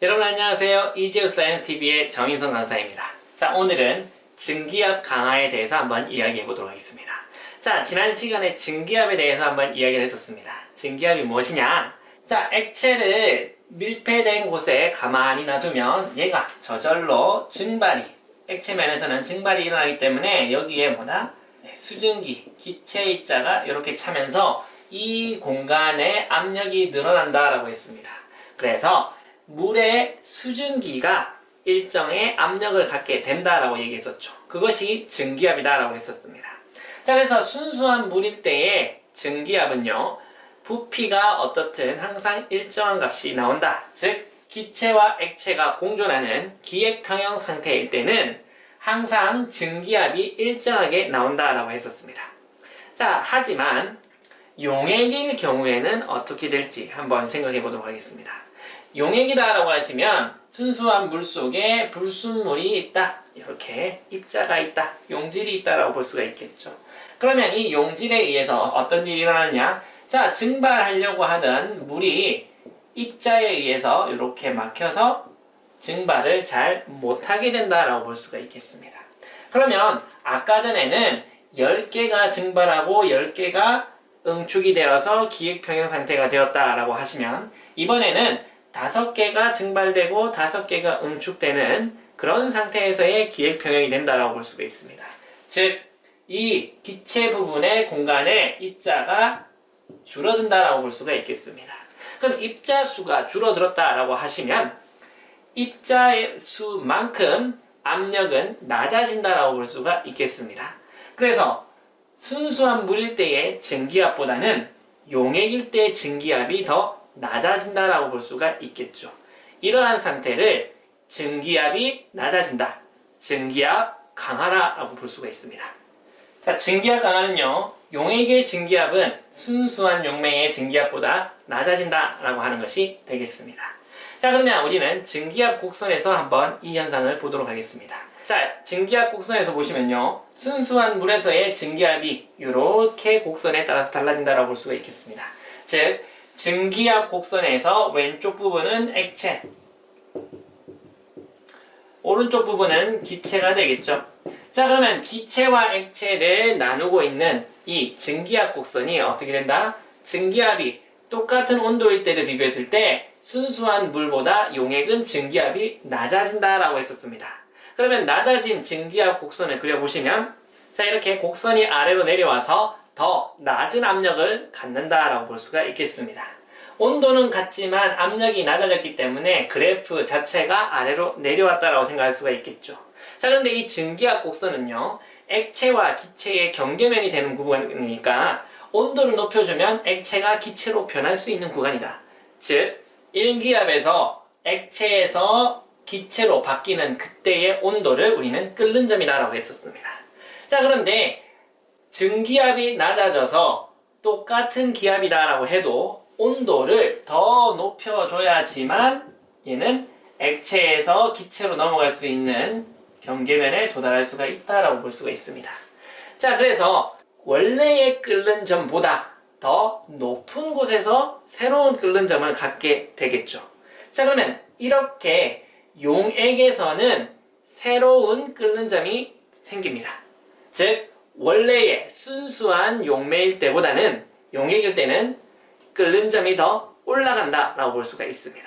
여러분 안녕하세요. 이지우 사이언스TV의 정인성 강사입니다. 자, 오늘은 증기압 강화에 대해서 한번 이야기해 보도록 하겠습니다. 자, 지난 시간에 증기압에 대해서 한번 이야기를 했었습니다. 증기압이 무엇이냐? 자, 액체를 밀폐된 곳에 가만히 놔두면 얘가 저절로 증발이, 액체면에서는 증발이 일어나기 때문에 여기에 수증기, 기체 입자가 이렇게 차면서 이 공간의 압력이 늘어난다라고 했습니다. 그래서 물의 수증기가 일정의 압력을 갖게 된다라고 얘기했었죠. 그것이 증기압이다라고 했었습니다. 자, 그래서 순수한 물일 때의 증기압은요, 부피가 어떻든 항상 일정한 값이 나온다. 즉, 기체와 액체가 공존하는 기액평형 상태일 때는 항상 증기압이 일정하게 나온다라고 했었습니다. 자, 하지만 용액일 경우에는 어떻게 될지 한번 생각해 보도록 하겠습니다. 용액이다라고 하시면 순수한 물 속에 불순물이 있다, 이렇게 입자가 있다, 용질이 있다라고 볼 수가 있겠죠. 그러면 이 용질에 의해서 어떤 일이 일어나느냐? 자, 증발하려고 하던 물이 입자에 의해서 이렇게 막혀서 증발을 잘 못하게 된다라고 볼 수가 있겠습니다. 그러면 아까 전에는 10개가 증발하고 10개가 응축이 되어서 기액평형 상태가 되었다라고 하시면 이번에는 5개가 증발되고 5개가 응축되는 그런 상태에서의 기액평형이 된다라고 볼 수가 있습니다. 즉, 이 기체 부분의 공간에 입자가 줄어든다라고 볼 수가 있겠습니다. 그럼 입자 수가 줄어들었다라고 하시면 입자의 수만큼 압력은 낮아진다라고 볼 수가 있겠습니다. 그래서 순수한 물일 때의 증기압보다는 용액일 때의 증기압이 더 낮아진다라고 볼 수가 있겠죠. 이러한 상태를 증기압이 낮아진다, 증기압 강화라고 볼 수가 있습니다. 자, 증기압 강화는요, 용액의 증기압은 순수한 용매의 증기압보다 낮아진다라고 하는 것이 되겠습니다. 자, 그러면 우리는 증기압 곡선에서 한번 이 현상을 보도록 하겠습니다. 자, 증기압 곡선에서 보시면요, 순수한 물에서의 증기압이 이렇게 곡선에 따라서 달라진다라고 볼 수가 있겠습니다. 즉, 증기압 곡선에서 왼쪽 부분은 액체, 오른쪽 부분은 기체가 되겠죠. 자, 그러면 기체와 액체를 나누고 있는 이 증기압 곡선이 어떻게 된다? 증기압이 똑같은 온도일 때를 비교했을 때 순수한 물보다 용액은 증기압이 낮아진다라고 했었습니다. 그러면 낮아진 증기압 곡선을 그려보시면, 자, 이렇게 곡선이 아래로 내려와서 더 낮은 압력을 갖는다라고 볼 수가 있겠습니다. 온도는 같지만 압력이 낮아졌기 때문에 그래프 자체가 아래로 내려왔다라고 생각할 수가 있겠죠. 자, 그런데 이 증기압 곡선은요, 액체와 기체의 경계면이 되는 구간이니까 온도를 높여주면 액체가 기체로 변할 수 있는 구간이다. 즉, 1기압에서 액체에서 기체로 바뀌는 그때의 온도를 우리는 끓는 점이다라고 했었습니다. 자, 그런데 증기압이 낮아져서 똑같은 기압이다라고 해도 온도를 더 높여줘야지만 얘는 액체에서 기체로 넘어갈 수 있는 경계면에 도달할 수가 있다라고 볼 수가 있습니다. 자, 그래서 원래의 끓는 점보다 더 높은 곳에서 새로운 끓는 점을 갖게 되겠죠. 자, 그러면 이렇게 용액에서는 새로운 끓는 점이 생깁니다. 즉, 원래의 순수한 용매일 때보다는 용액일 때는 끓는 점이 더 올라간다 라고 볼 수가 있습니다.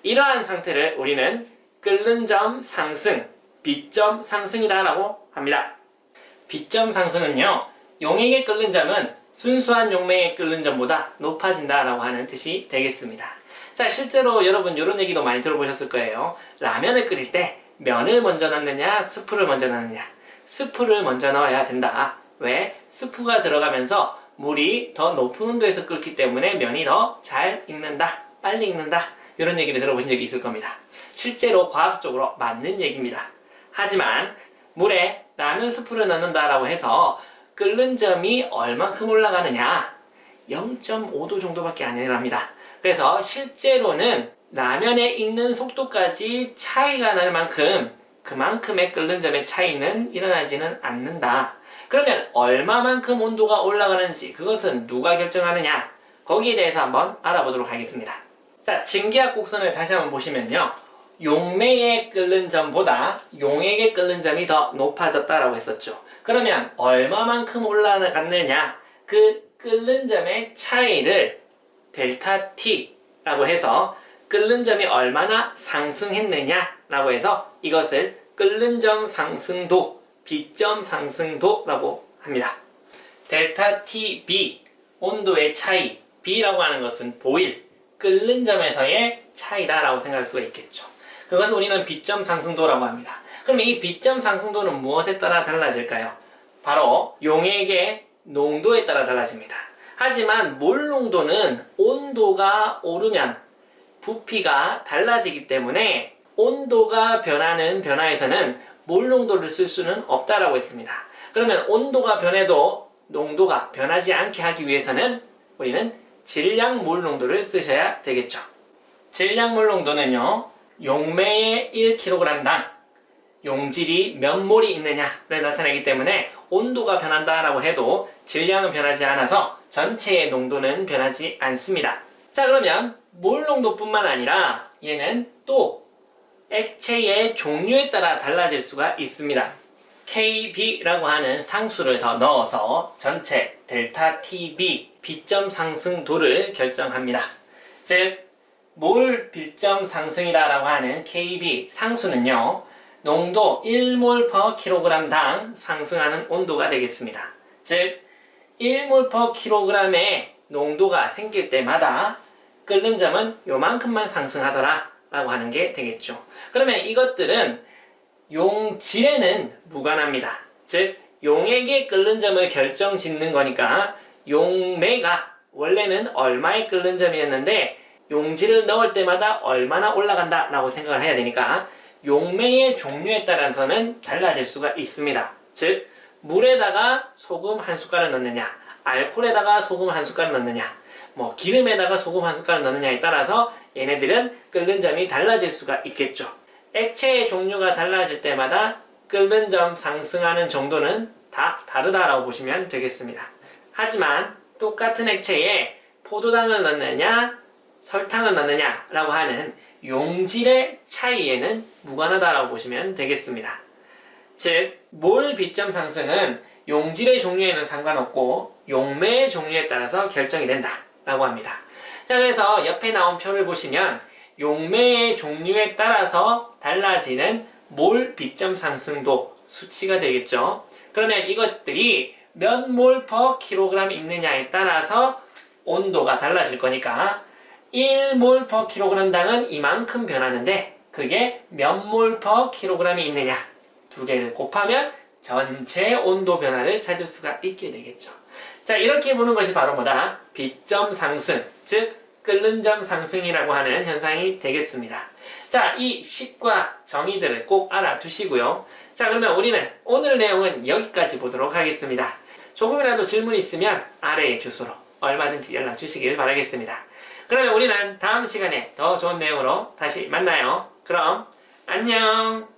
이러한 상태를 우리는 끓는 점 상승, 빛점 상승이다 라고 합니다. 빛점 상승은요, 용액의 끓는 점은 순수한 용매의 끓는 점보다 높아진다 라고 하는 뜻이 되겠습니다. 자, 실제로 여러분 이런 얘기도 많이 들어보셨을 거예요. 라면을 끓일 때 면을 먼저 넣느냐, 스프를 먼저 넣느냐. 스프를 먼저 넣어야 된다. 왜? 스프가 들어가면서 물이 더 높은 온도에서 끓기 때문에 면이 더 잘 익는다, 빨리 익는다, 이런 얘기를 들어보신 적이 있을 겁니다. 실제로 과학적으로 맞는 얘기입니다. 하지만 물에 라면 스프를 넣는다라고 해서 끓는 점이 얼만큼 올라가느냐? 0.5도 정도밖에 안 일어납니다. 그래서 실제로는 라면에 익는 속도까지 차이가 날 만큼 그만큼의 끓는 점의 차이는 일어나지는 않는다. 그러면 얼마만큼 온도가 올라가는지 그것은 누가 결정하느냐? 거기에 대해서 한번 알아보도록 하겠습니다. 자, 증기압 곡선을 다시 한번 보시면요, 용매에 끓는 점보다 용액에 끓는 점이 더 높아졌다라고 했었죠. 그러면 얼마만큼 올라갔느냐? 그 끓는 점의 차이를 델타 T라고 해서 끓는 점이 얼마나 상승했느냐라고 해서 이것을 끓는 점 상승도, B점 상승도라고 합니다. 델타 TB, 온도의 차이, B라고 하는 것은 보일, 끓는 점에서의 차이다라고 생각할 수가 있겠죠. 그것을 우리는 B점 상승도라고 합니다. 그러면 이 B점 상승도는 무엇에 따라 달라질까요? 바로 용액의 농도에 따라 달라집니다. 하지만 몰 농도는 온도가 오르면 부피가 달라지기 때문에 온도가 변하는 변화에서는 몰 농도를 쓸 수는 없다라고 했습니다. 그러면 온도가 변해도 농도가 변하지 않게 하기 위해서는 우리는 질량 몰 농도를 쓰셔야 되겠죠. 질량 몰 농도는요, 용매의 1kg당 용질이 몇 몰이 있느냐를 나타내기 때문에 온도가 변한다라고 해도 질량은 변하지 않아서 전체의 농도는 변하지 않습니다. 자, 그러면 몰 농도뿐만 아니라 얘는 또 액체의 종류에 따라 달라질 수가 있습니다. KB라고 하는 상수를 더 넣어서 전체 델타 TB B점 상승도를 결정합니다. 즉, 몰 B점 상승이라고 하는 KB 상수는요, 농도 1몰 per kg당 상승하는 온도가 되겠습니다. 즉, 1몰 per kg의 농도가 생길 때마다 끓는 점은 요만큼만 상승하더라 라고 하는 게 되겠죠. 그러면 이것들은 용질에는 무관합니다. 즉, 용액의 끓는 점을 결정 짓는 거니까 용매가 원래는 얼마의 끓는 점이었는데 용질을 넣을 때마다 얼마나 올라간다 라고 생각을 해야 되니까 용매의 종류에 따라서는 달라질 수가 있습니다. 즉, 물에다가 소금 한 숟갈을 넣느냐, 알코올에다가 소금 한 숟갈을 넣느냐, 기름에다가 소금 한 숟갈을 넣느냐에 따라서 얘네들은 끓는 점이 달라질 수가 있겠죠. 액체의 종류가 달라질 때마다 끓는 점 상승하는 정도는 다 다르다라고 보시면 되겠습니다. 하지만 똑같은 액체에 포도당을 넣느냐, 설탕을 넣느냐 라고 하는 용질의 차이에는 무관하다라고 보시면 되겠습니다. 즉, 몰 B점 상승은 용질의 종류에는 상관없고 용매의 종류에 따라서 결정이 된다 라고 합니다. 자, 그래서 옆에 나온 표를 보시면 용매의 종류에 따라서 달라지는 몰 B점 상승도 수치가 되겠죠. 그러면 이것들이 몇 몰 per kg 있느냐에 따라서 온도가 달라질 거니까 1몰 per kg당은 이만큼 변하는데 그게 몇 몰 per kg이 있느냐, 두 개를 곱하면 전체 온도 변화를 찾을 수가 있게 되겠죠. 자, 이렇게 보는 것이 바로 뭐다? B점 상승, 즉 끓는 점 상승이라고 하는 현상이 되겠습니다. 자, 이 식과 정의들을 꼭 알아두시고요. 자, 그러면 우리는 오늘 내용은 여기까지 보도록 하겠습니다. 조금이라도 질문이 있으면 아래의 주소로 얼마든지 연락 주시길 바라겠습니다. 그러면 우리는 다음 시간에 더 좋은 내용으로 다시 만나요. 그럼 안녕!